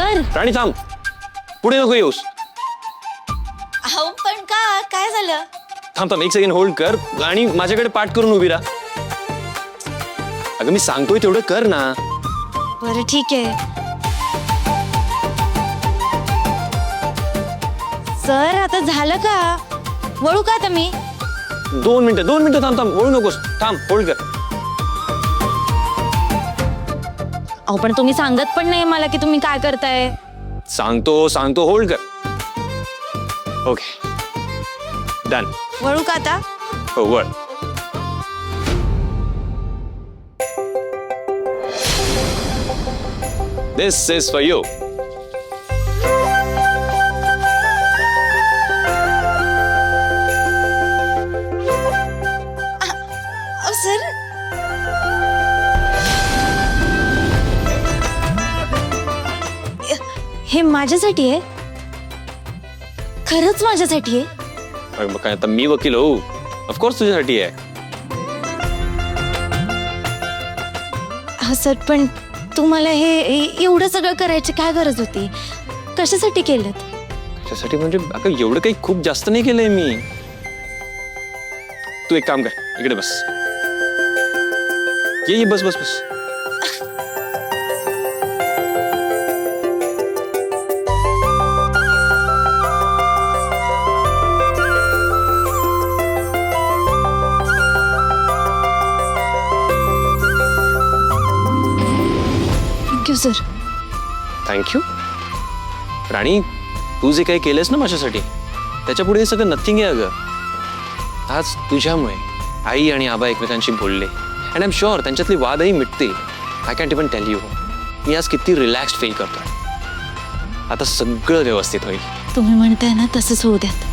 Sir राणी थांब, पुढे नको येऊस. अहो पण का काय झालं? थांब थांब, एक सेकंड होल्ड कर आणि माझ्याकडे पाठ करून उभी राहा. अगं मी सांगतोय तेवढं कर ना. बरं ठीक आहे. सर आता झालं का? वळू का आता मी? 2 मिनिटं थांब थांब, वळू नकोस. थांब, होल्ड कर. अहो पण तुम्ही सांगत पण नाही मला की तुम्ही काय करताय. सांगतो, होल्ड कर. Okay, done. वळू का आता? हो, वळ. This is for you. अहो सर हे माझ्यासाठी आहे, खरंच माझ्यासाठी आहे. अरे मग काय आता मी वकील हो, ऑफकोर्स तुझ्यासाठी आहे. हा सर पण तुम्हाला हे एवढं सगळं करायची काय गरज होती? कशासाठी केलं? त्यासाठी म्हणजे अगं एवढं काही खूप जास्त नाही केलंय मी. तू एक काम कर, इकडे बस. ये बस. Thank you sir. थँक्यू. राणी, तू जे काही केलंस ना माझ्यासाठी, त्याच्या पुढे हे सगळं नथिंग आहे. अगं आज तुझ्यामुळे आई आणि आबा एकमेकांशी बोलले अँड आय एम शुअर त्यांच्यातली वादही मिटते. I can't even tell you, मी आज किती रिलॅक्स्ड फील करतोय. आता सगळं व्यवस्थित होईल. तुम्ही म्हणताय ना तसंच होऊ द्यात.